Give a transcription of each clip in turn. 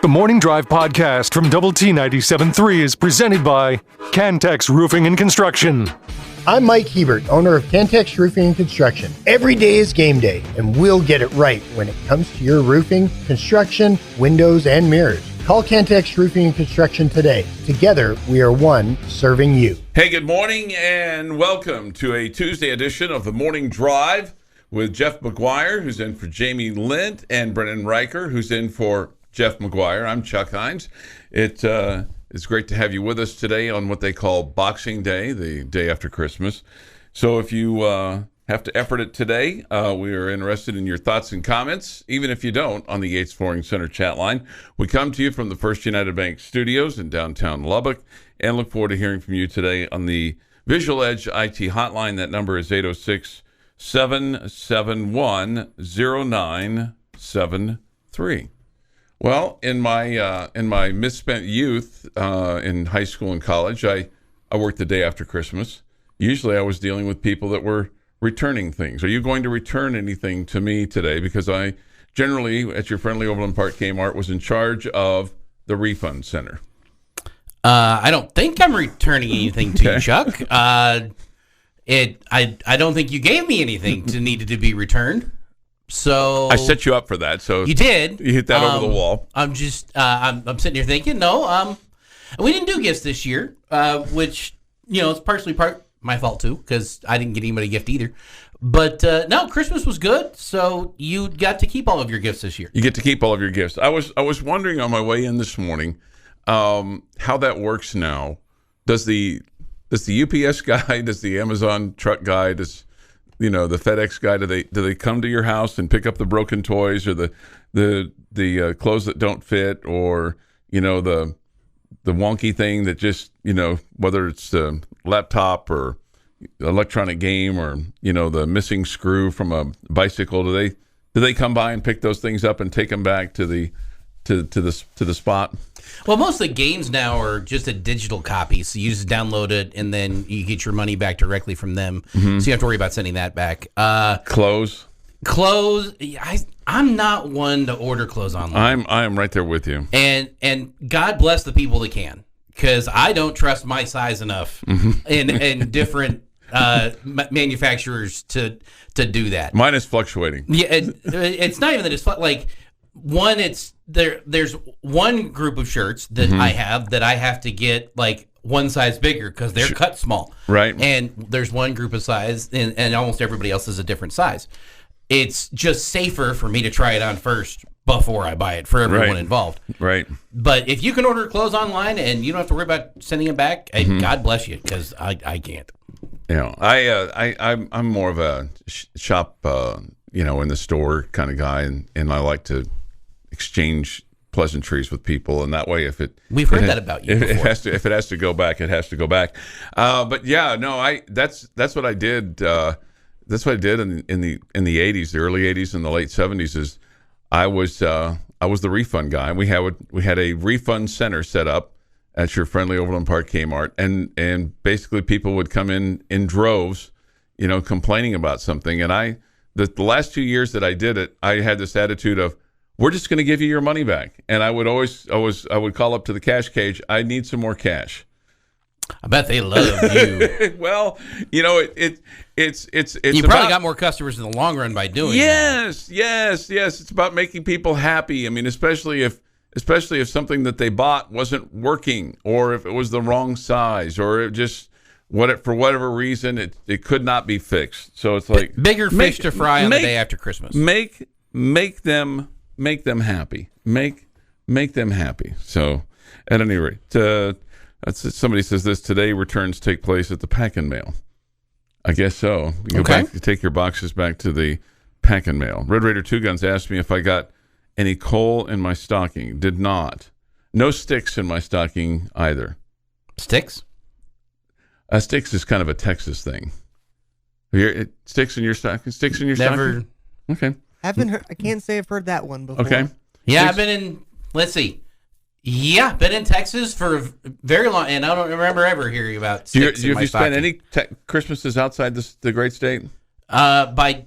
The Morning Drive podcast from Double T 97.3 is presented by Cantex Roofing and Construction. I'm Mike Hebert, owner of Cantex Roofing and Construction. Every day is game day, and we'll get it right when it comes to your roofing, construction, windows, and mirrors. Call Cantex Roofing and Construction today. Together, we are one serving you. Hey, good morning, and welcome to a Tuesday edition of the Morning Drive with Jeff McGuire, who's in for Jamie Lent, and Brennan Riker, who's in for Jeff McGuire. I'm Chuck Heinz. It's great to have you with us today on what they call Boxing Day, the day after Christmas. So if you have to effort it today, we are interested in your thoughts and comments, even if you don't, on the Yates Flooring Center chat line. We come to you from the First United Bank Studios in downtown Lubbock, and look forward to hearing from you today on the Visual Edge IT hotline. That number is 806-771-0973. Well, in my misspent youth in high school and college, I worked the day after Christmas. Usually I was dealing with people that were returning things. Are you going to return anything to me today? Because I generally, at your friendly Overland Park Kmart, was in charge of the refund center. I don't think I'm returning anything to you, Chuck. I don't think you gave me anything that needed to be returned. So I set you up for that. So you did. You hit that over the wall. I'm just I'm sitting here thinking, no, we didn't do gifts this year, which it's partially my fault too, because I didn't get anybody a gift either. But no, Christmas was good, so you got to keep all of your gifts this year. You get to keep all of your gifts. I was wondering on my way in this morning how that works now. Does the UPS guy, does the Amazon truck guy, does the FedEx guy, do they come to your house and pick up the broken toys or the clothes that don't fit, or the wonky thing that just whether it's a laptop or electronic game or the missing screw from a bicycle? Do they come by and pick those things up and take them back to the spot? Well, most of the games now are just a digital copy, so you just download it and then you get your money back directly from them. Mm-hmm. So you don't have to worry about sending that back. Clothes. I'm not one to order clothes online. I am right there with you. And God bless the people that can, because I don't trust my size enough in different manufacturers to do that. Mine is fluctuating. Yeah, it's not even that it's like. One, there's one group of shirts that I have to get like one size bigger because they're cut small. Right. And there's one group of size, and almost everybody else is a different size. It's just safer for me to try it on first before I buy it for everyone involved. Right. But if you can order clothes online and you don't have to worry about sending them back, God bless you, because I can't. I'm more of a shop, in the store kind of guy, and I like to exchange pleasantries with people, and that way, we've heard that about you before. If it has to go back, it has to go back. But yeah, no, that's what I did. That's what I did in the 80s, the early 80s and the late 70s. Is I was the refund guy. We had a refund center set up at your friendly Overland Park Kmart, and basically people would come in droves, complaining about something. And the last 2 years that I did it, I had this attitude of, we're just going to give you your money back. And I would I would call up to the cash cage, I need some more cash. I bet they love you. Well, it's you probably got more customers in the long run by doing that. Yes. It's about making people happy. I mean, especially if something that they bought wasn't working, or if it was the wrong size, or it just for whatever reason it could not be fixed. So it's like bigger fish to fry on the day after Christmas. Make them happy. Make them happy. So at any rate, somebody says this today: returns take place at the pack and mail. I guess so. You go back, you take your boxes back to the pack and mail. Red Raider 2 Guns asked me if I got any coal in my stocking. Did not. No sticks in my stocking either. Sticks? Sticks is kind of a Texas thing. Sticks in your stocking? Sticks in your Never. stocking? Okay. Haven't heard, I can't say I've heard that one before. Okay. Yeah, I've been in, let's see. Yeah, been in Texas for a very long, and I don't remember ever hearing about sticks in my Have you spent stocking. any Christmases outside the great state? By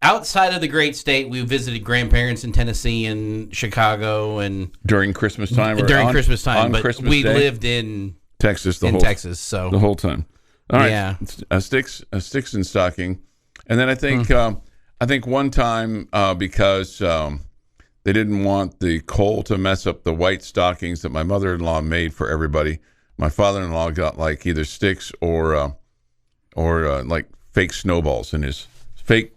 outside of the great state, we visited grandparents in Tennessee and Chicago and during Christmas time. Or during Christmas time, but Christmas we Day? lived in Texas Texas, so the whole time. All right, Yeah. sticks and stocking, and then I think one time because they didn't want the cold to mess up the white stockings that my mother-in-law made for everybody. My father-in-law got like either sticks or like fake snowballs in his fake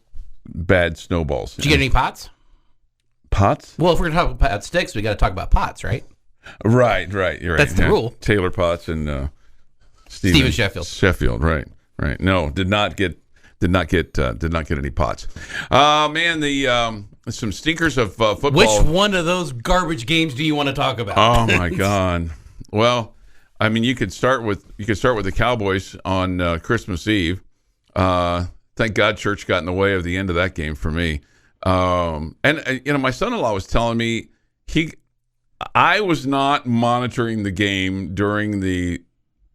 bad snowballs. Did you get any pots? Pots? Well, if we're going to talk about sticks, we got to talk about pots, right? Right. You're right. That's the rule. Taylor Potts and Steven Sheffield. Sheffield, right. No, did not get any pots. Man, some stinkers of football. Which one of those garbage games do you want to talk about? Oh my God. Well, I mean, you could start with the Cowboys on Christmas Eve. Thank God church got in the way of the end of that game for me. And my son-in-law was telling me I was not monitoring the game during the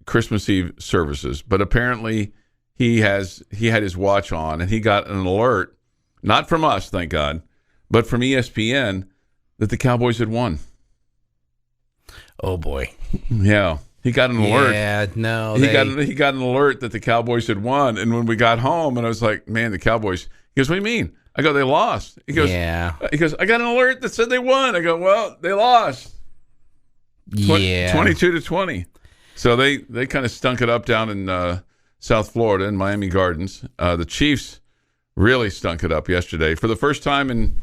Christmas Eve services, but apparently he had his watch on and he got an alert, not from us, thank God, but from ESPN that the Cowboys had won. Oh boy. Yeah. He got an alert. Yeah, no. He got an alert that the Cowboys had won. And when we got home and I was like, man, the Cowboys, he goes, what do you mean? I go, they lost. He goes, yeah. He goes, I got an alert that said they won. I go, well, they lost. Yeah. 22-20. So they kind of stunk it up down in South Florida in Miami Gardens. The Chiefs really stunk it up yesterday. For the first time in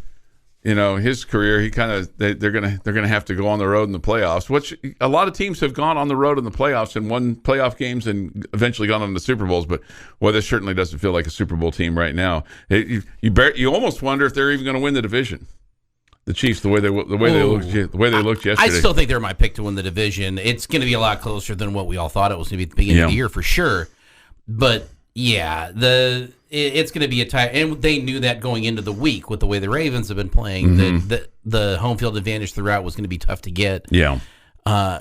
his career, they're gonna have to go on the road in the playoffs, which a lot of teams have gone on the road in the playoffs and won playoff games and eventually gone on to Super Bowls. But this certainly doesn't feel like a Super Bowl team right now. You almost wonder if they're even going to win the division. The Chiefs, the way they looked yesterday. I still think they're my pick to win the division. It's going to be a lot closer than what we all thought it was going to be at the beginning of the year for sure. But yeah, it's going to be a tie, and they knew that going into the week with the way the Ravens have been playing. That the home field advantage throughout was going to be tough to get. Yeah, I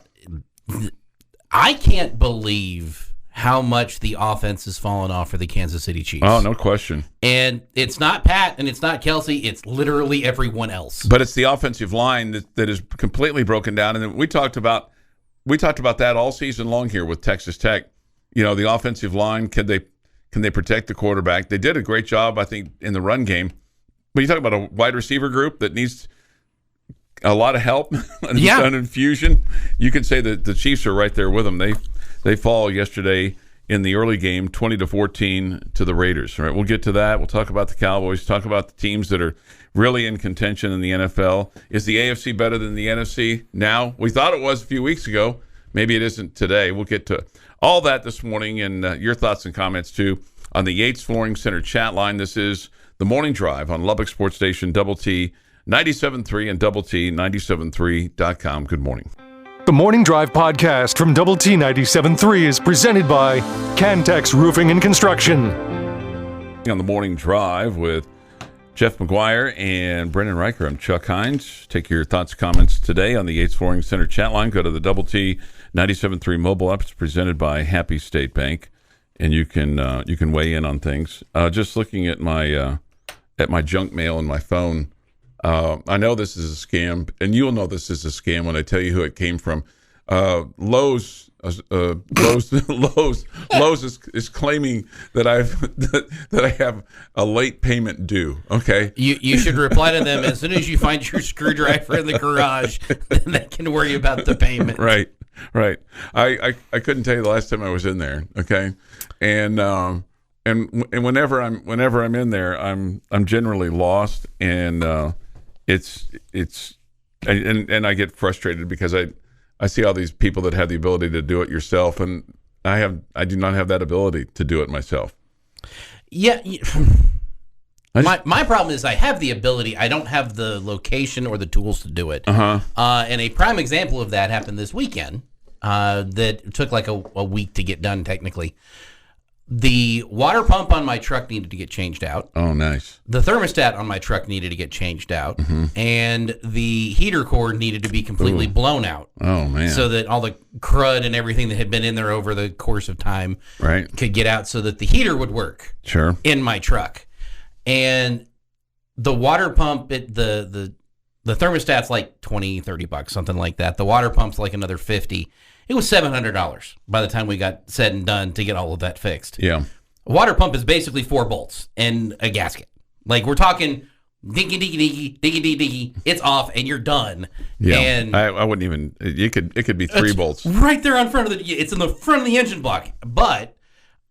can't believe how much the offense has fallen off for the Kansas City Chiefs. Oh, no question. And it's not Pat and it's not Kelsey. It's literally everyone else. But it's the offensive line that is completely broken down. And we talked about that all season long here with Texas Tech. The offensive line, can they protect the quarterback? They did a great job, I think, in the run game. But you talk about a wide receiver group that needs a lot of help and an infusion. You can say that the Chiefs are right there with them. They fall yesterday in the early game, 20-14 to the Raiders. All right, we'll get to that. We'll talk about the Cowboys, talk about the teams that are really in contention in the NFL. Is the AFC better than the NFC now? We thought it was a few weeks ago. Maybe it isn't today. We'll get to all that this morning and your thoughts and comments, too, on the Yates Flooring Center chat line. This is The Morning Drive on Lubbock Sports Station, Double T 97.3 and Double T 97.3.com. Good morning. The Morning Drive podcast from Double T 97.3 is presented by Cantex Roofing and Construction. On The Morning Drive with Jeff McGuire and Brendan Riker. I'm Chuck Heinz. Take your thoughts, comments today on the Yates Flooring Center chat line. Go to the Double T 97.3 mobile app. It's presented by Happy State Bank, and you can weigh in on things. Just looking at my junk mail and my phone. I know this is a scam, and you'll know this is a scam when I tell you who it came from. Lowe's is claiming that I have a late payment due. Okay, you should reply to them as soon as you find your screwdriver in the garage. Then they can worry about the payment. Right. I couldn't tell you the last time I was in there. Okay, and whenever I'm in there, I'm generally lost, and and I get frustrated because I see all these people that have the ability to do it yourself, and I do not have that ability to do it myself. Yeah. My problem is I have the ability. I don't have the location or the tools to do it. And a prime example of that happened this weekend that took like a week to get done technically. The water pump on my truck needed to get changed out. Oh, nice. The thermostat on my truck needed to get changed out. And the heater cord needed to be completely blown out. Oh, man. So that all the crud and everything that had been in there over the course of time could get out so that the heater would work in my truck. And the water pump, the thermostat's like $20-$30, something like that. The water pump's like another $50. It was $700 by the time we got said and done to get all of that fixed. Yeah. A water pump is basically 4 bolts and a gasket. Like, we're talking diggy, it's off and you're done. Yeah. And I wouldn't even, it could be 3 bolts. Right there on front of it's in the front of the engine block. But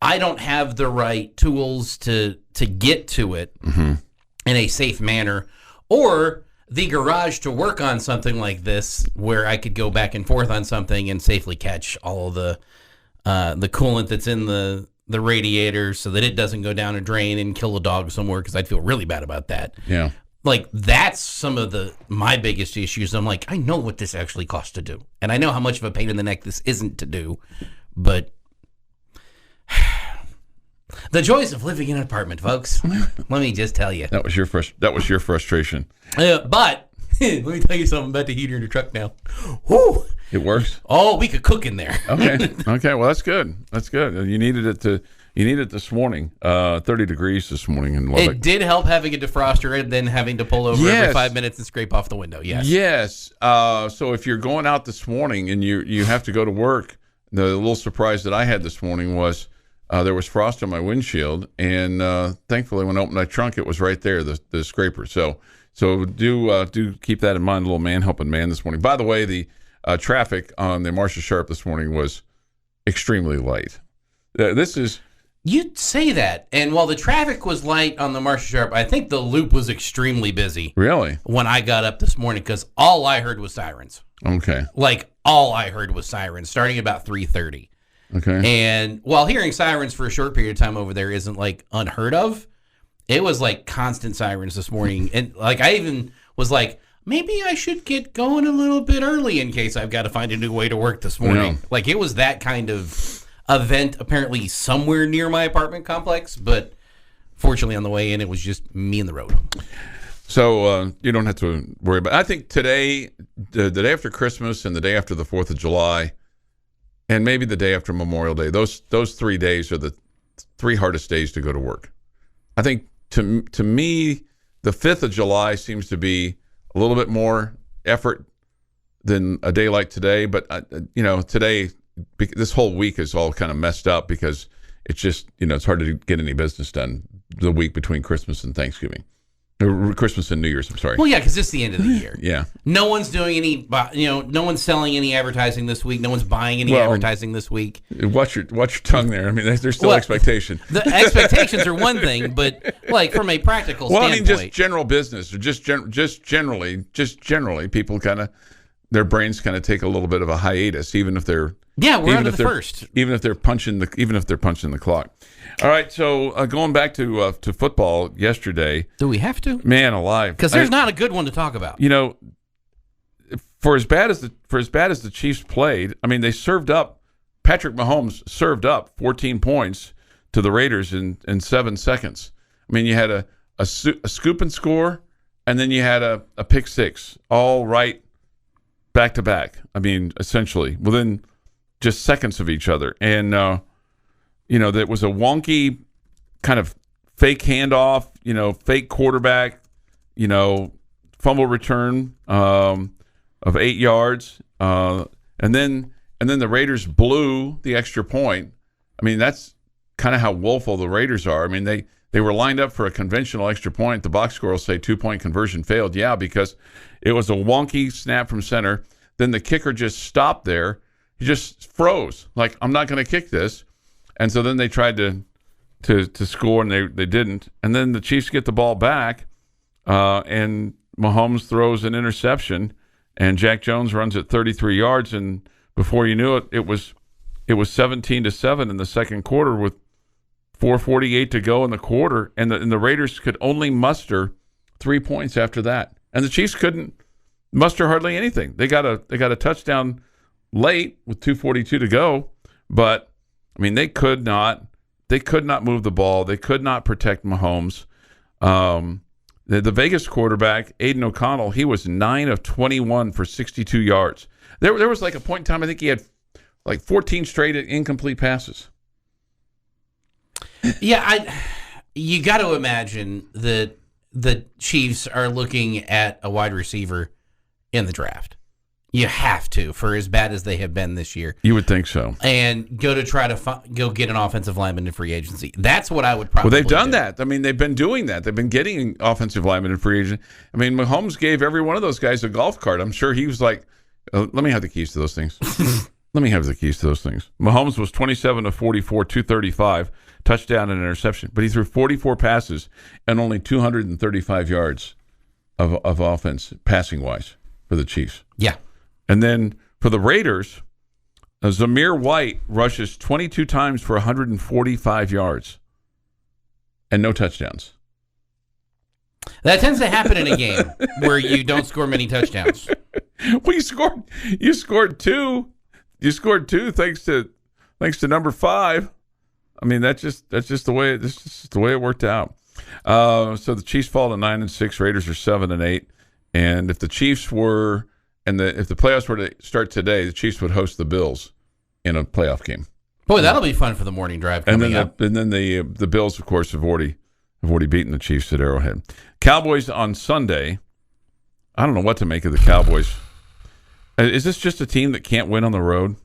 I don't have the right tools to get to it in a safe manner, or the garage to work on something like this where I could go back and forth on something and safely catch all of the coolant that's in the radiator so that it doesn't go down a drain and kill a dog somewhere, because I'd feel really bad about that. Yeah. Like, that's some of my biggest issues. I'm like, I know what this actually costs to do, and I know how much of a pain in the neck this isn't to do, but the joys of living in an apartment, folks. Let me just tell you. That was your frustration. But let me tell you something about the heater in the truck now. Whew. It works. Oh, we could cook in there. Okay. Well, that's good. You needed it this morning. 30 degrees this morning in Lubbock. It did help having a defroster and then having to pull over every 5 minutes and scrape off the window. Yes. Yes. So if you're going out this morning and you have to go to work, the little surprise that I had this morning was there was frost on my windshield, and thankfully when I opened my trunk, it was right there, the scraper. So do keep that in mind. A little man helping man this morning. By the way, the traffic on the Marcia Sharp this morning was extremely light. You'd say that, and while the traffic was light on the Marcia Sharp, I think the loop was extremely busy. Really? When I got up this morning, because all I heard was sirens. Okay. Like, all I heard was sirens, starting at about 3:30. Okay. And while hearing sirens for a short period of time over there isn't like unheard of, it was like constant sirens this morning. And like, I even was like, maybe I should get going a little bit early in case I've got to find a new way to work this morning. Yeah. Like, it was that kind of event apparently somewhere near my apartment complex, but fortunately on the way in, it was just me and the road. So you don't have to worry about it. I think today, the day after Christmas and the day after the 4th of July, and maybe the day after Memorial Day, those 3 days are the 3 hardest days to go to work. I think to me, the 5th of July seems to be a little bit more effort than a day like today. But, today, this whole week is all kind of messed up because it's just, it's hard to get any business done the week between Christmas and Thanksgiving. Christmas and New Year's, I'm sorry. Well, yeah, because it's the end of the year. Yeah. No one's doing any, no one's selling any advertising this week. No one's buying any advertising this week. Watch your tongue there. I mean, there's still expectation. The expectations are one thing, but like from a practical standpoint. I mean, just general business, or just generally, people kind of, their brains kind of take a little bit of a hiatus, even if they're we're under the first. Even if they're punching the clock. All right, so going back to football yesterday. Do we have to? Man alive. Because there's not a good one to talk about. For as bad as the Chiefs played, I mean, they served up. Patrick Mahomes served up 14 points to the Raiders in 7 seconds. I mean, you had a scoop and score, and then you had a pick six, all right, back to back. I mean, essentially within just seconds of each other, and that was a wonky kind of fake handoff, fake quarterback, fumble return of 8 yards, and then the Raiders blew the extra point. I mean, that's kind of how woeful the Raiders are. I mean, they were lined up for a conventional extra point. The box score will say 2-point conversion failed. Yeah, because it was a wonky snap from center. Then the kicker just stopped there. He just froze. Like, I'm not going to kick this. And so then they tried to score, and they didn't. And then the Chiefs get the ball back, and Mahomes throws an interception, and Jack Jones runs it 33 yards. And before you knew it, it was 17-7 in the second quarter with 4:48 to go in the quarter, and the Raiders could only muster 3 points after that, and the Chiefs couldn't muster hardly anything. They got a touchdown late with 2:42 to go, but I mean, they could not move the ball. They could not protect Mahomes. The Vegas quarterback, Aiden O'Connell, he was 9 of 21 for 62 yards. There was like a point in time, I think he had like 14 straight incomplete passes. Yeah, you got to imagine that the Chiefs are looking at a wide receiver in the draft. You have to, for as bad as they have been this year. You would think so. And go to try to go get an offensive lineman in free agency. That's what I would probably do. Well, they've done that. I mean, they've been doing that. They've been getting offensive linemen in free agency. I mean, Mahomes gave every one of those guys a golf cart. I'm sure he was like, let me have the keys to those things. Let me have the keys to those things. Mahomes was 27 of 44, 235, touchdown and interception. But he threw 44 passes and only 235 yards of offense, passing-wise, for the Chiefs. Yeah. And then for the Raiders, Zamir White rushes 22 times for 145 yards and no touchdowns. That tends to happen in a game where you don't score many touchdowns. Well, you scored two. You scored two thanks to number 5. I mean, that's just the way it worked out. So the Chiefs fall to 9-6. Raiders are 7-8. And if the Chiefs were if the playoffs were to start today, the Chiefs would host the Bills in a playoff game. Boy, that'll be fun for the morning drive coming up. And then the Bills, of course, have already beaten the Chiefs at Arrowhead. Cowboys on Sunday. I don't know what to make of the Cowboys. Is this just a team that can't win on the road?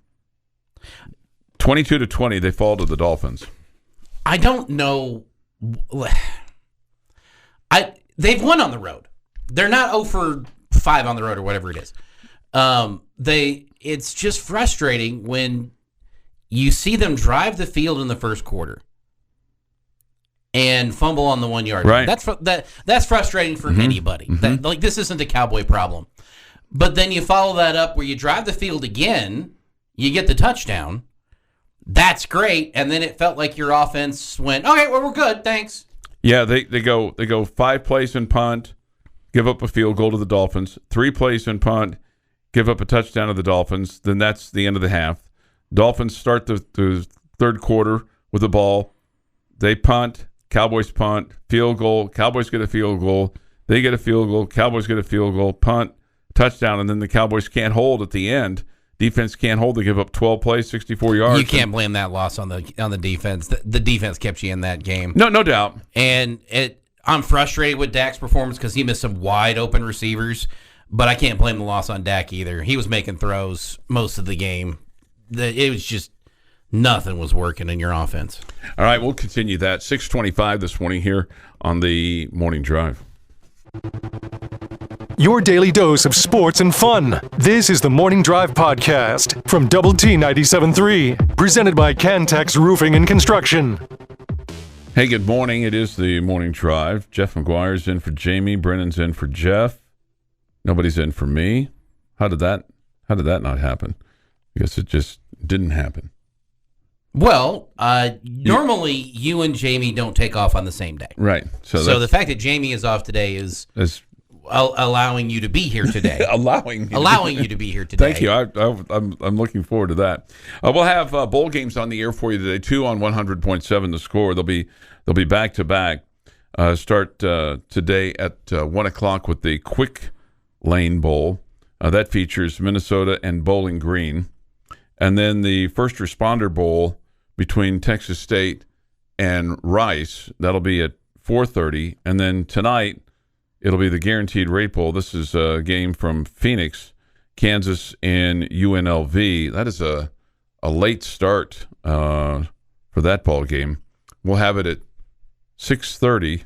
22-20, they fall to the Dolphins. I don't know. They've won on the road. They're not 0 for 5 on the road or whatever it is. It's just frustrating when you see them drive the field in the first quarter and fumble on the 1 yard. Right. That's frustrating for anybody. Mm-hmm. This isn't a Cowboy problem. But then you follow that up where you drive the field again, you get the touchdown. That's great. And then it felt like your offense went, okay, well, we're good. Thanks. Yeah, they go 5 plays and punt, give up a field goal to the Dolphins, 3 plays and punt, give up a touchdown to the Dolphins. Then that's the end of the half. Dolphins start the third quarter with the ball. They punt, Cowboys punt, field goal, Cowboys get a field goal, they get a field goal, Cowboys get a field goal, punt, touchdown, and then the Cowboys can't hold at the end. Defense can't hold. They give up 12 plays, 64 yards. You can't blame that loss on the defense. The defense kept you in that game. No doubt. And I'm frustrated with Dak's performance because he missed some wide open receivers, but I can't blame the loss on Dak either. He was making throws most of the game. It was just nothing was working in your offense. All right, we'll continue that. 6:25 this morning here on the Morning Drive. Your daily dose of sports and fun. This is the Morning Drive Podcast from Double T 97.3, presented by Cantex Roofing and Construction. Hey, good morning. It is the Morning Drive. Jeff McGuire's in for Jamie. Brennan's in for Jeff. Nobody's in for me. How did that not happen? I guess it just didn't happen. Well, normally you and Jamie don't take off on the same day. Right. So the fact that Jamie is off today is allowing you to be here today. allowing you to be here today. Thank you. I'm looking forward to that. We'll have bowl games on the air for you today. 2 on 100.7 The Score. They'll be back to back. Start today at 1 o'clock with the Quick Lane Bowl. That features Minnesota and Bowling Green. And then the First Responder Bowl between Texas State and Rice. That'll be at 4:30. And then tonight, it'll be the Guaranteed Rate Bowl. This is a game from Phoenix, Kansas, and UNLV. That is a late start for that ball game. We'll have it at 6:30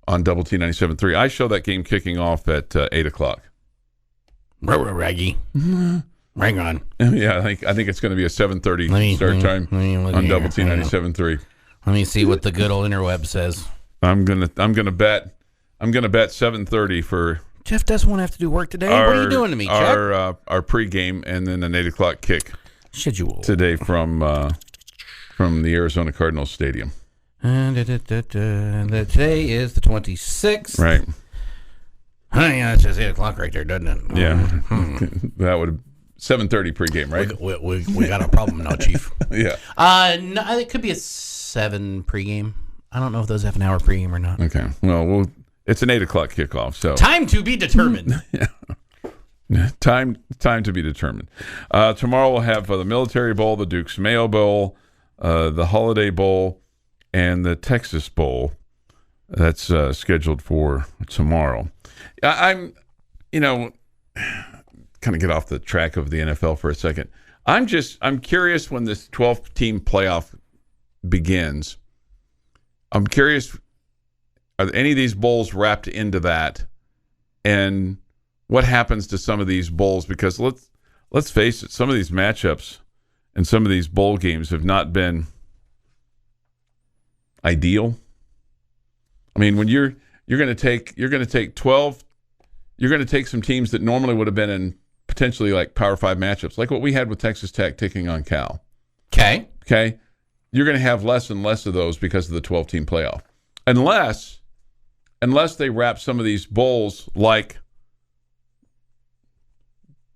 on Double T 97.3. I show that game kicking off at 8 o'clock. Raggy. Hang on. Yeah, I think it's going to be a 7:30 start time on Double T 97.3. Let me see what the good old interweb says. I'm gonna bet 7:30 for Jeff doesn't want to have to do work today. What are you doing to me, Chuck? Our pregame and then an 8 o'clock kick schedule today from the Arizona Cardinals Stadium. Today is the 26th. Right. Yeah, it says 8 o'clock right there, doesn't it? Yeah. That would 7:30 pregame, right? We got a problem now, Chief. Yeah. No, it could be a 7 pregame. I don't know if those have an hour pregame or not. Okay. Well, it's an 8 o'clock kickoff. So time to be determined. Yeah. Time to be determined. Tomorrow we'll have the Military Bowl, the Duke's Mayo Bowl, the Holiday Bowl, and the Texas Bowl. That's scheduled for tomorrow. I'm, kind of get off the track of the NFL for a second. I'm curious when this 12-team playoff begins. I'm curious, are any of these bowls wrapped into that? And what happens to some of these bowls? Because let's face it, some of these matchups and some of these bowl games have not been ideal. I mean, when you're going to take 12, you're going to take some teams that normally would have been in potentially like Power 5 matchups, like what we had with Texas Tech taking on Cal. Okay. You're going to have less and less of those because of the 12-team playoff. Unless they wrap some of these bowls like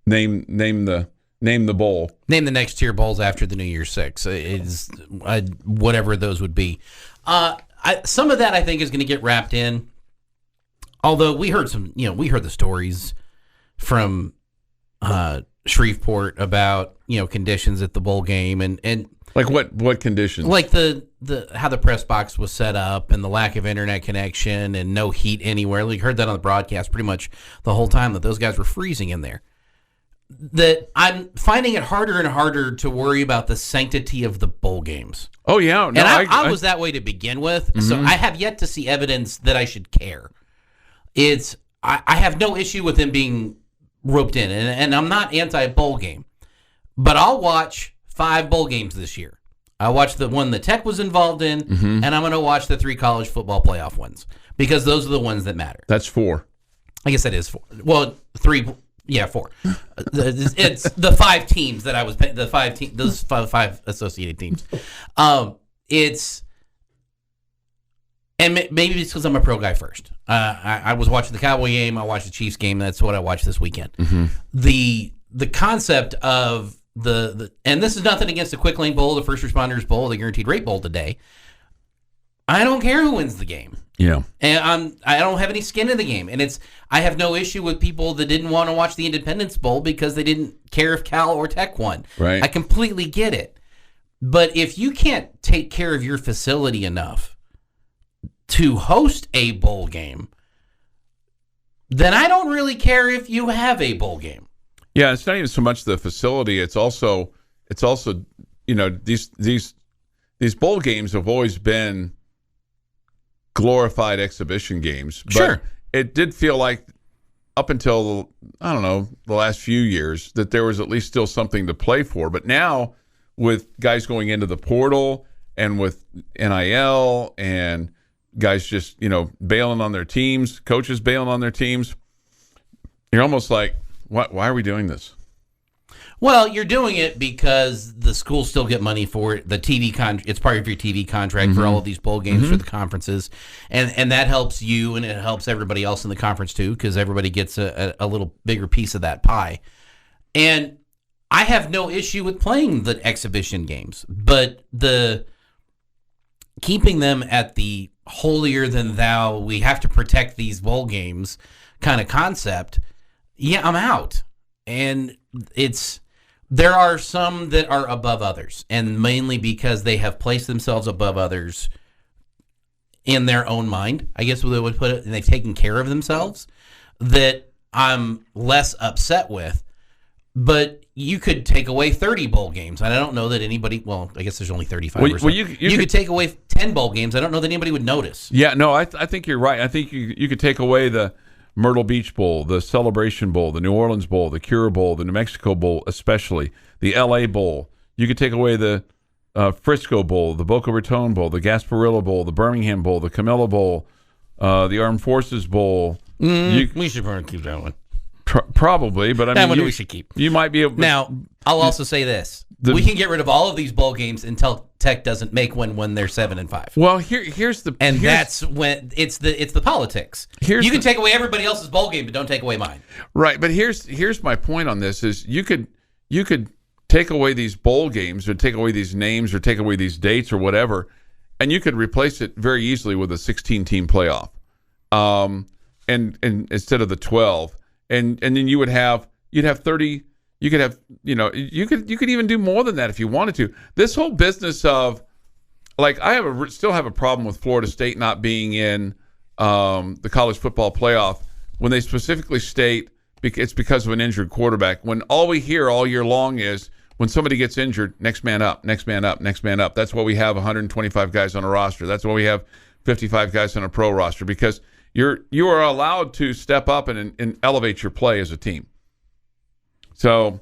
name the bowl. Name the next tier bowls after the New Year's Six. Is whatever those would be. Some of that I think is going to get wrapped in. Although we heard the stories from Shreveport about conditions at the bowl game and like what conditions? Like the how the press box was set up and the lack of internet connection and no heat anywhere. We heard that on the broadcast pretty much the whole time that those guys were freezing in there. That I'm finding it harder and harder to worry about the sanctity of the bowl games. Oh yeah, no, and I was that way to begin with, so I have yet to see evidence that I should care. I have no issue with them being roped in, and I'm not anti-bowl game, but I'll watch 5 bowl games this year. I watched the one that Tech was involved in, and I'm going to watch the 3 college football playoff ones because those are the ones that matter. That's 4. I guess that is 4. Well, 3. Yeah, 4. It's the 5 teams that I was the 5 teams. Those 5 associated teams. And maybe it's because I'm a pro guy first. I was watching the Cowboy game. I watched the Chiefs game. That's what I watched this weekend. The concept of and this is nothing against the Quick Lane Bowl, the First Responders Bowl, the Guaranteed Rate Bowl today. I don't care who wins the game. Yeah. And I don't have any skin in the game. And I have no issue with people that didn't want to watch the Independence Bowl because they didn't care if Cal or Tech won. Right. I completely get it. But if you can't take care of your facility enough to host a bowl game, then I don't really care if you have a bowl game. Yeah, it's not even so much the facility. It's also these bowl games have always been glorified exhibition games. But sure. It did feel like up until, the last few years that there was at least still something to play for. But now with guys going into the portal and with NIL and guys just, bailing on their teams, coaches bailing on their teams, you're almost like, why are we doing this? Well, you're doing it because the schools still get money for it. The TV it's part of your TV contract for all of these bowl games for the conferences, and that helps you and it helps everybody else in the conference too because everybody gets a little bigger piece of that pie. And I have no issue with playing the exhibition games, but the keeping them at the holier than thou, we have to protect these bowl games kind of concept. Yeah, I'm out. And there are some that are above others, and mainly because they have placed themselves above others in their own mind, I guess they would put it, and they've taken care of themselves, that I'm less upset with. But you could take away 30 bowl games, and I don't know that anybody, well, I guess there's only 35 or so. You could take away 10 bowl games. I don't know that anybody would notice. Yeah, no, I think you're right. I think you could take away the Myrtle Beach Bowl, the Celebration Bowl, the New Orleans Bowl, the Cure Bowl, the New Mexico Bowl, especially the LA Bowl. You could take away the Frisco Bowl, the Boca Raton Bowl, the Gasparilla Bowl, the Birmingham Bowl, the Camilla Bowl, the Armed Forces Bowl. We should probably keep that one. Probably, but I mean, that one we should keep. You might be able. Now, I'll also say this: we can get rid of all of these bowl games until Tech doesn't make one when they're 7-5. Well, here's that's when it's the politics. You can take away everybody else's bowl game, but don't take away mine. Right, but here's my point on this: is you could take away these bowl games or take away these names or take away these dates or whatever, and you could replace it very easily with a 16-team playoff, and instead of the 12. And then you'd have 30. You could have, you could even do more than that if you wanted to. This whole business of, like, I still have a problem with Florida State not being in the college football playoff, when they specifically state it's because of an injured quarterback, when all we hear all year long is when somebody gets injured, next man up, next man up, next man up. That's why we have 125 guys on a roster. That's why we have 55 guys on a pro roster, because you are allowed to step up and elevate your play as a team. So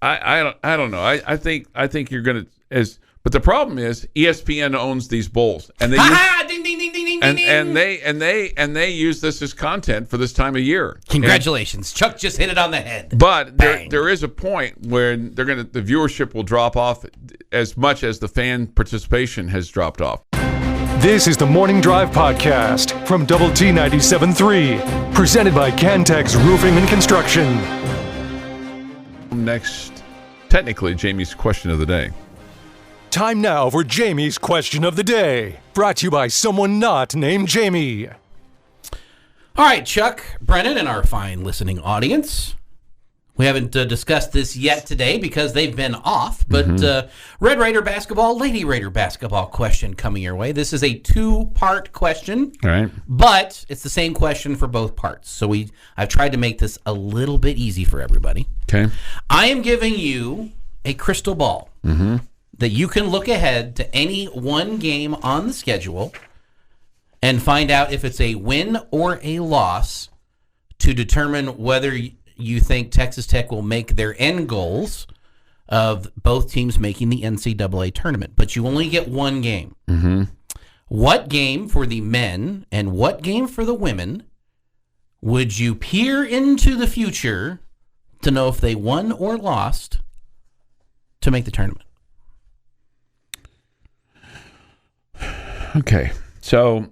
I don't know. I think you're going to but the problem is ESPN owns these bowls, and they Ding, ding, ding, ding, ding, and ding. they use this as content for this time of year. Congratulations, Chuck just hit it on the head. But there is a point where the viewership will drop off as much as the fan participation has dropped off. This is the Morning Drive Podcast from Double T 97.3, presented by Cantex Roofing and Construction. Next, technically, Jamie's question of the day. Time now for Jamie's question of the day, brought to you by someone not named Jamie. All right, Chuck, Brennan, and our fine listening audience. We haven't discussed this yet today because they've been off, but Red Raider basketball, Lady Raider basketball question coming your way. This is a 2-part question, All right, but it's the same question for both parts. So I've tried to make this a little bit easy for everybody. Okay. I am giving you a crystal ball that you can look ahead to any one game on the schedule and find out if it's a win or a loss to determine whether you think Texas Tech will make their end goals of both teams making the NCAA tournament. But you only get one game. What game for the men and what game for the women would you peer into the future to know if they won or lost to make the tournament? Okay. So,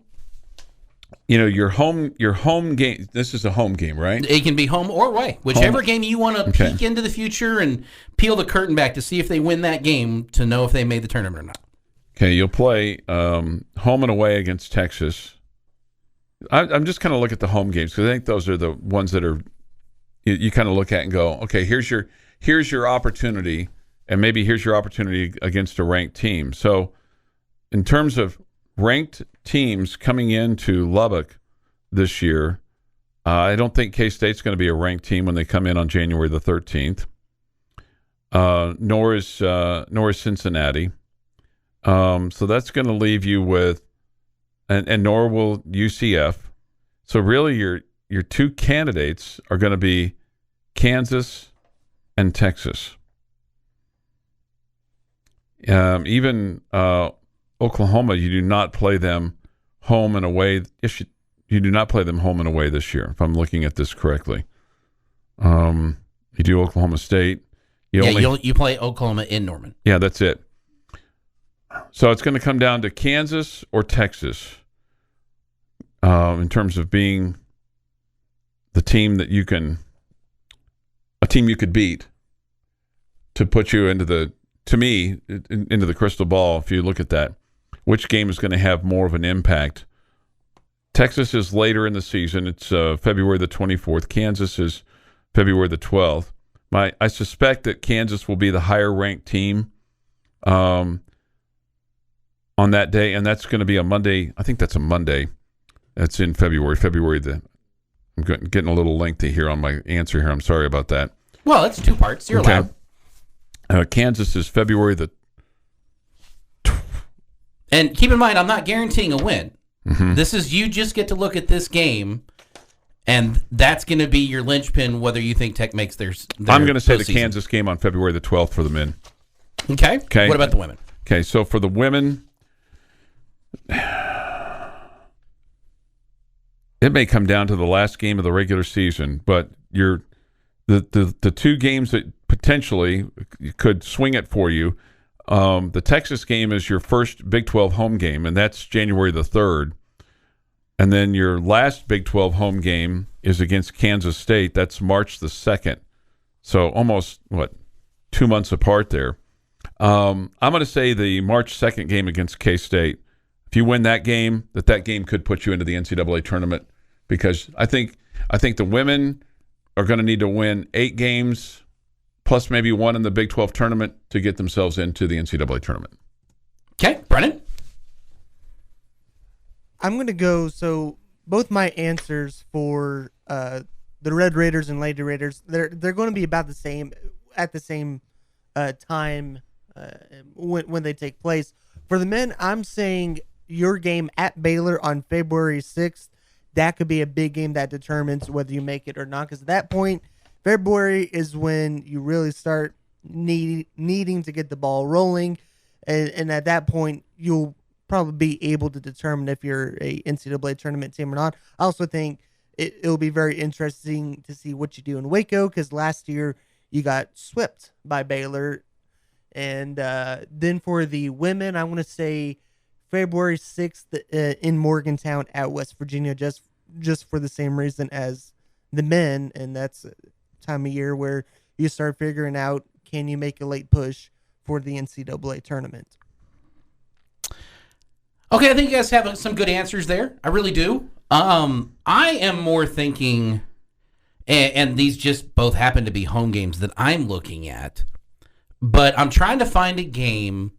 your home game, this is a home game, right? It can be home or away. Whichever game you want to peek into the future and peel the curtain back to see if they win that game to know if they made the tournament or not. Okay, you'll play home and away against Texas. I'm just kind of look at the home games because I think those are the ones that are you kind of look at and go, okay, here's your opportunity, and maybe here's your opportunity against a ranked team. So, in terms of ranked teams coming into Lubbock this year, I don't think K-State's going to be a ranked team when they come in on January the 13th. Nor is Cincinnati. So that's going to leave you with, and nor will UCF. So really, your two candidates are going to be Kansas and Texas. Even Oklahoma, you do not play them home and away. You do not play them home and away this year, if I'm looking at this correctly. You do Oklahoma State. You play Oklahoma in Norman. Yeah, that's it. So it's going to come down to Kansas or Texas in terms of being the team that you could beat to put you into the crystal ball. If you look at that, which game is going to have more of an impact? Texas is later in the season. It's February the 24th. Kansas is February the 12th. I suspect that Kansas will be the higher-ranked team on that day, and that's going to be a Monday. I think that's a Monday. That's in February. I'm getting a little lengthy here on my answer here. I'm sorry about that. Well, it's 2 parts. You're allowed. Kansas is February the... And keep in mind, I'm not guaranteeing a win. Mm-hmm. This is you just get to look at this game, and that's going to be your linchpin whether you think Tech makes their I'm going to say the postseason. Kansas game on February the 12th for the men. Okay. Okay. What about the women? Okay, so for the women, it may come down to the last game of the regular season, but the two games that potentially could swing it for you. The Texas game is your first Big 12 home game, and that's January the 3rd. And then your last Big 12 home game is against Kansas State. That's March the 2nd. So almost, 2 months apart there. I'm going to say the March 2nd game against K-State. If you win that game, that game could put you into the NCAA tournament, because I think the women are going to need to win 8 games plus maybe 1 in the Big 12 tournament to get themselves into the NCAA tournament. Okay, Brennan? I'm going to go, so both my answers for the Red Raiders and Lady Raiders, they're going to be about the same at the same time when they take place. For the men, I'm saying your game at Baylor on February 6th, that could be a big game that determines whether you make it or not. Because at that point, February is when you really start needing to get the ball rolling. And at that point, you'll probably be able to determine if you're a NCAA tournament team or not. I also think it'll be very interesting to see what you do in Waco, because last year you got swept by Baylor. And then for the women, I want to say February 6th in Morgantown at West Virginia, just for the same reason as the men. And that's a time of year where you start figuring out, can you make a late push for the NCAA tournament? Okay, I think you guys have some good answers there. I really do. I am more thinking, and these just both happen to be home games that I'm looking at, but I'm trying to find a game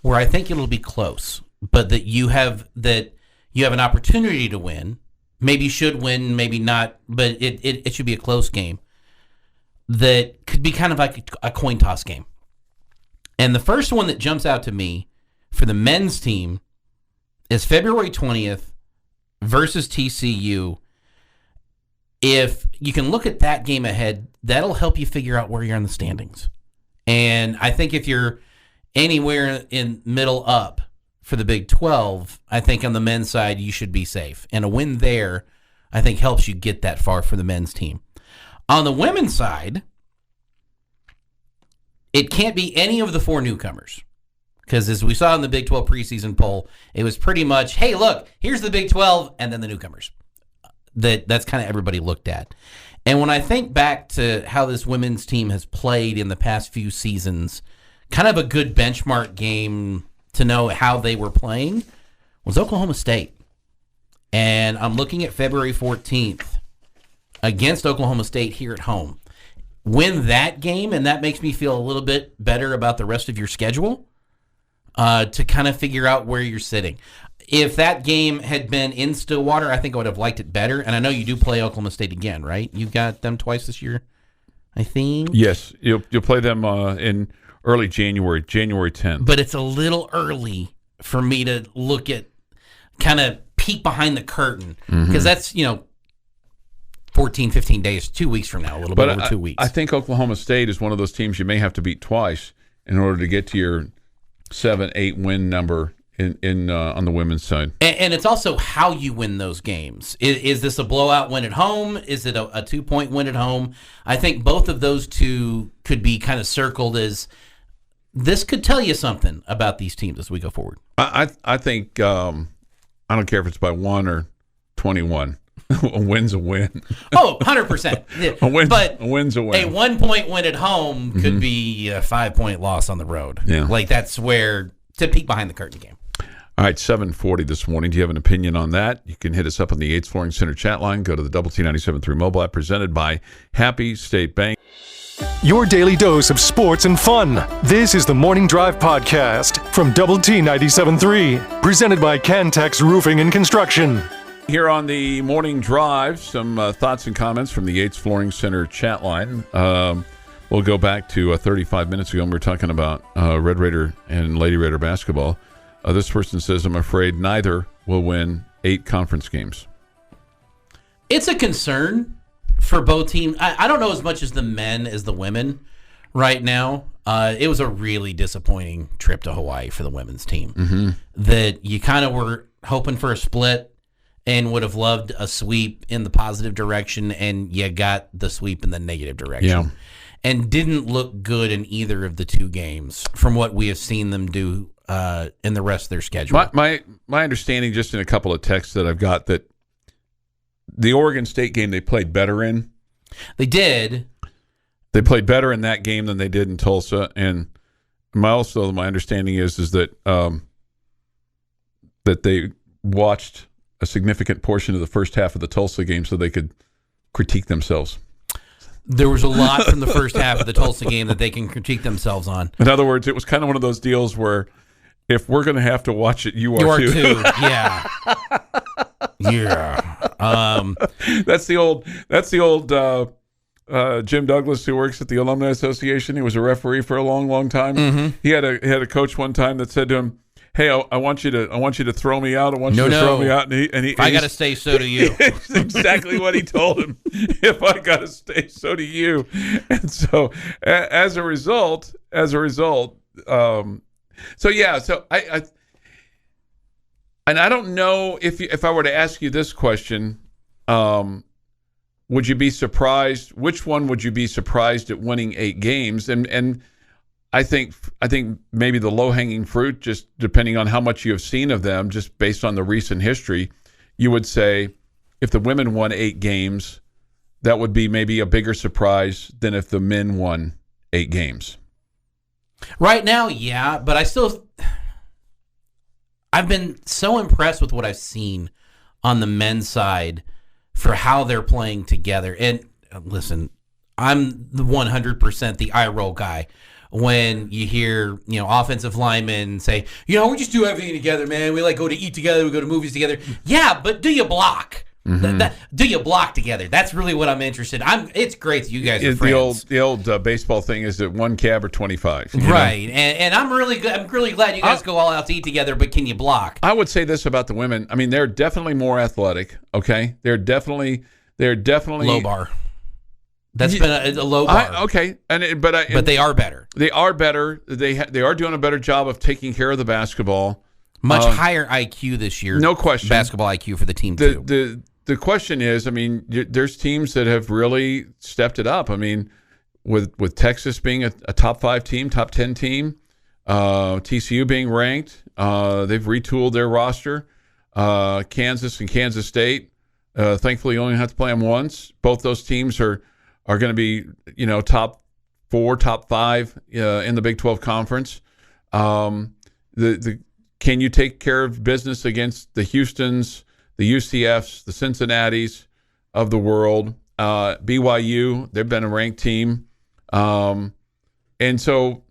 where I think it'll be close, but that you have an opportunity to win. Maybe you should win, maybe not, but it should be a close game. That could be kind of like a coin toss game. And the first one that jumps out to me for the men's team is February 20th versus TCU. If you can look at that game ahead, that'll help you figure out where you're in the standings. And I think if you're anywhere in middle up for the Big 12, I think on the men's side you should be safe. And a win there, I think, helps you get that far for the men's team. On the women's side, it can't be any of the four newcomers. Because as we saw in the Big 12 preseason poll, it was pretty much, hey, look, here's the Big 12, and then the newcomers. That's kind of everybody looked at. And when I think back to how this women's team has played in the past few seasons, kind of a good benchmark game to know how they were playing was Oklahoma State. And I'm looking at February 14th against Oklahoma State here at home. Win that game, and that makes me feel a little bit better about the rest of your schedule to kind of figure out where you're sitting. If that game had been in Stillwater, I think I would have liked it better. And I know you do play Oklahoma State again, right? You've got them twice this year, I think. Yes, you'll play them in early January 10th. But it's a little early for me to look at, kind of peek behind the curtain, because that's, 14, 15 days, 2 weeks from now, a little bit over 2 weeks. I think Oklahoma State is one of those teams you may have to beat twice in order to get to your 7-8 win number in on the women's side. And it's also how you win those games. Is this a blowout win at home? Is it a 2-point win at home? I think both of those two could be kind of circled as this could tell you something about these teams as we go forward. I think I don't care if it's by 1 or 21. A win's a win. Oh, 100%. A win's a win. A 1-point win at home could be a 5-point loss on the road. Yeah. Like that's where to peek behind the curtain game. All right, 7:40 this morning. Do you have an opinion on that? You can hit us up on the Yates Flooring Center chat line. Go to the Double T 97.3 mobile app presented by Happy State Bank. Your daily dose of sports and fun. This is the Morning Drive Podcast from Double T 97.3, presented by Cantex Roofing and Construction. Here on the Morning Drive, some thoughts and comments from the Yates Flooring Center chat line. We'll go back to 35 minutes ago, and we were talking about Red Raider and Lady Raider basketball. This person says, I'm afraid neither will win 8 conference games. It's a concern for both teams. I don't know as much as the men as the women right now. It was a really disappointing trip to Hawaii for the women's team. That you kind of were hoping for a split and would have loved a sweep in the positive direction, and you got the sweep in the negative direction. Yeah. And didn't look good in either of the two games from what we have seen them do in the rest of their schedule. My understanding, just in a couple of texts that I've got, that the Oregon State game they played better in. They did. They played better in that game than they did in Tulsa, and my understanding is that that they watched a significant portion of the first half of the Tulsa game so they could critique themselves. There was a lot from the first half of the Tulsa game that they can critique themselves on. In other words, it was kind of one of those deals where if we're going to have to watch it, you are too. Yeah. Yeah. That's the old Jim Douglas, who works at the Alumni Association. He was a referee for a long, long time. Mm-hmm. He had a coach one time that said to him, "Hey, I want you to throw me out. I want you to throw me out." And he, if I got to stay, so do you. It's exactly what he told him. If I got to stay, so do you. And so, as a result, so I and I don't know if I were to ask you this question, would you be surprised? Which one would you be surprised at winning 8 games? And I think maybe the low-hanging fruit, just depending on how much you have seen of them, just based on the recent history, you would say if the women won 8 games, that would be maybe a bigger surprise than if the men won 8 games. Right now, yeah, but I've been so impressed with what I've seen on the men's side for how they're playing together. And listen, I'm the 100% the eye roll guy when you hear, offensive linemen say, we just do everything together, man. We go to eat together. We go to movies together. Yeah, but do you block? Mm-hmm. Do you block together? That's really what I'm interested in. It's great that you guys are friends. The old baseball thing is that 1 cab or 25. Right. And I'm really good. I'm really glad you guys go all out to eat together, but can you block? I would say this about the women. I mean, they're definitely more athletic, okay? They're definitely low bar. That's been a low bar. Okay. But they are better. They are better. They are doing a better job of taking care of the basketball. Much higher IQ this year. No question. Basketball IQ for the team, too. The question is, I mean, there's teams that have really stepped it up. I mean, with Texas being a top 5 team, top 10 team, TCU being ranked, they've retooled their roster. Kansas and Kansas State, thankfully, you only have to play them once. Both those teams are going to be, top 4, top 5 in the Big 12 conference. Can you take care of business against the Houstons, the UCFs, the Cincinnatis of the world? BYU, they've been a ranked team. And so,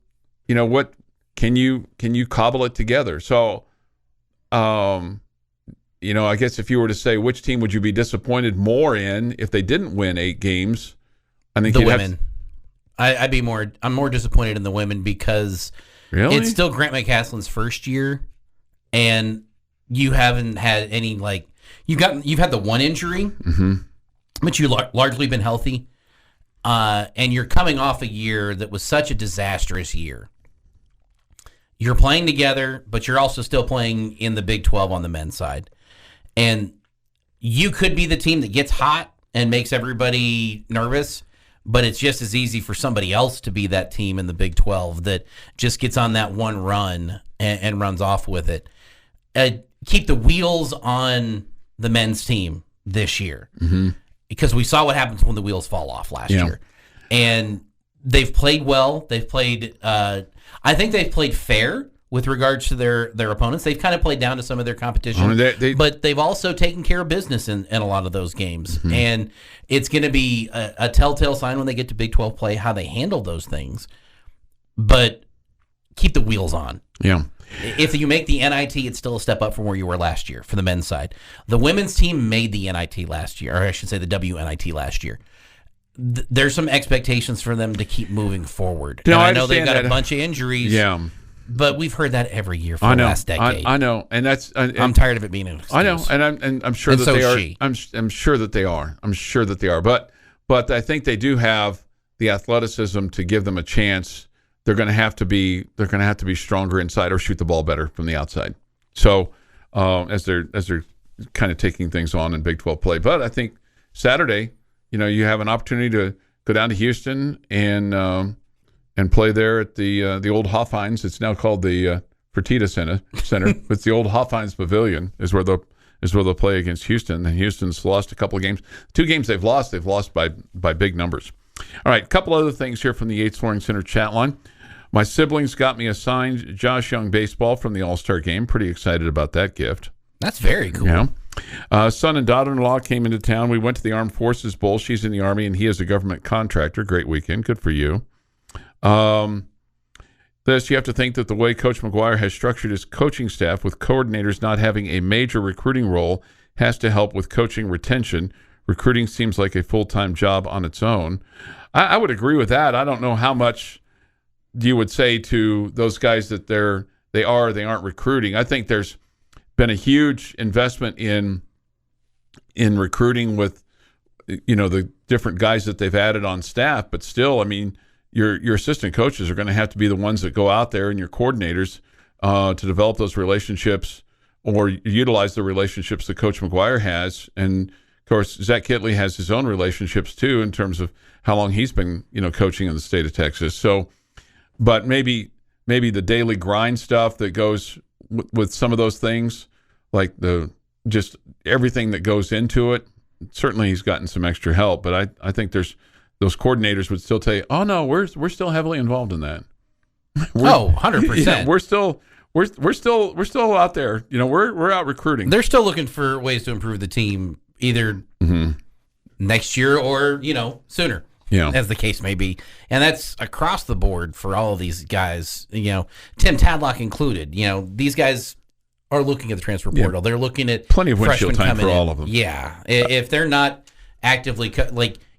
what can you cobble it together? So, I guess if you were to say which team would you be disappointed more in if they didn't win 8 games, I think the women. I'm more disappointed in the women because it's still Grant McCaslin's first year, and you haven't had any you've had the one injury, mm-hmm. but you've largely been healthy, and you're coming off a year that was such a disastrous year. You're playing together, but you're also still playing in the Big 12 on the men's side, and you could be the team that gets hot and makes everybody nervous. But it's just as easy for somebody else to be that team in the Big 12 that just gets on that one run and runs off with it. Keep the wheels on the men's team this year, mm-hmm. because we saw what happens when the wheels fall off last year. And they've played well. They've played, I think they've played fair with regards to their opponents. They've kind of played down to some of their competition, but they've also taken care of business in a lot of those games. Mm-hmm. And it's going to be a telltale sign when they get to Big 12 play how they handle those things. But keep the wheels on. Yeah. If you make the NIT, it's still a step up from where you were last year for the men's side. The women's team made the NIT last year, or I should say the WNIT last year. There's some expectations for them to keep moving forward. No, I know they've got a bunch of injuries. Yeah. But we've heard that every year for the last decade. I know, and that's. I'm tired of it being an excuse. I know, and I'm sure that they are. I'm sure that they are. I'm sure that they are. But I think they do have the athleticism to give them a chance. They're going to have to be. They're going to have to be stronger inside or shoot the ball better from the outside. So as they're kind of taking things on in Big 12 play. But I think Saturday, you have an opportunity to go down to Houston and play there at the old Heinz. It's now called the Fertitta Center. It's the old Heinz Pavilion is where they'll play against Houston. And Houston's lost a couple of games. 2 games they've lost by big numbers. All right, a couple other things here from the Yates Flooring Center chat line. My siblings got me a signed Josh Young baseball from the All-Star game. Pretty excited about that gift. That's very cool. Yeah. Son and daughter-in-law came into town. We went to the Armed Forces Bowl. She's in the Army, and he is a government contractor. Great weekend. Good for you. You have to think that the way Coach McGuire has structured his coaching staff with coordinators not having a major recruiting role has to help with coaching retention. Recruiting seems like a full-time job on its own. I would agree with that. I don't know how much you would say to those guys that they aren't recruiting. I think there's been a huge investment in recruiting with, the different guys that they've added on staff, but still, I mean, your assistant coaches are going to have to be the ones that go out there, and your coordinators to develop those relationships or utilize the relationships that Coach McGuire has. And of course, Zach Kitley has his own relationships too, in terms of how long he's been, coaching in the state of Texas. So, but maybe the daily grind stuff that goes with some of those things, like just everything that goes into it. Certainly, he's gotten some extra help, but I think those coordinators would still tell you, "Oh no, we're still heavily involved in that." 100%. Yeah, we're still out there. We're out recruiting. They're still looking for ways to improve the team, either next year or sooner. Yeah, as the case may be, and that's across the board for all of these guys. Tim Tadlock included. These guys are looking at the transfer portal. They're looking at plenty of windshield time for all of them. Yeah, if they're not actively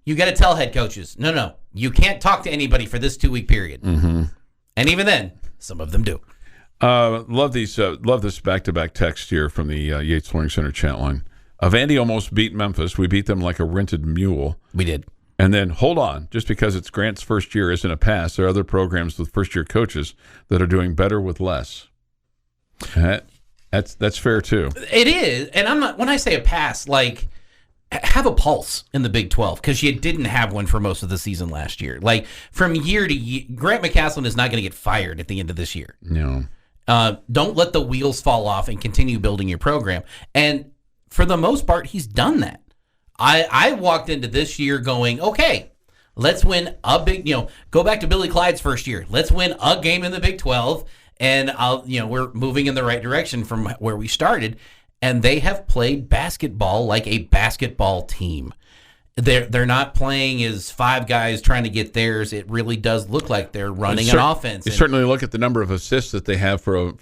you got to tell head coaches, no, you can't talk to anybody for this 2-week period. Mm-hmm. And even then, some of them do. Love this back-to-back text here from the Yates Flooring Center chat line. Vandy almost beat Memphis. We beat them like a rented mule. We did. And then, hold on, just because it's Grant's first year isn't a pass. There are other programs with first-year coaches that are doing better with less. That's fair too. It is, and I'm not. When I say a pass, have a pulse in the Big 12, because you didn't have one for most of the season last year. From year to year, Grant McCasland is not going to get fired at the end of this year. No. Don't let the wheels fall off and continue building your program. And for the most part, he's done that. I walked into this year going, okay, let's win a big. Go back to Billy Clyde's first year. Let's win a game in the Big 12. And we're moving in the right direction from where we started, and they have played basketball like a basketball team. They're not playing as five guys trying to get theirs. It really does look like they're running an offense. You certainly look at the number of assists that they have for a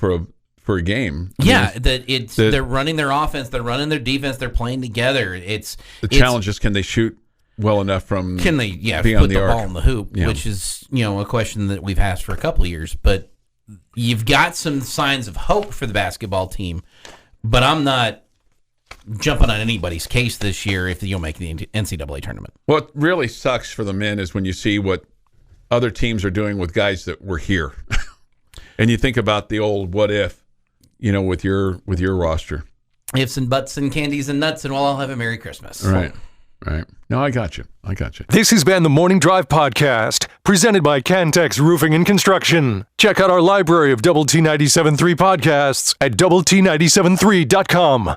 game. They're running their offense, they're running their defense, they're playing together. The challenge is, can they shoot well enough from? Can they put the ball in the hoop? Yeah. Which is a question that we've asked for a couple of years, but. You've got some signs of hope for the basketball team, but I'm not jumping on anybody's case this year if you'll make the NCAA tournament. What really sucks for the men is when you see what other teams are doing with guys that were here. And you think about the old what if, with your roster. Ifs and buts and candies and nuts, and we'll all have a Merry Christmas. Right. No, I got you. This has been the Morning Drive Podcast, presented by Cantex Roofing and Construction. Check out our library of Double T 97.3 podcasts at doublet97.3.com.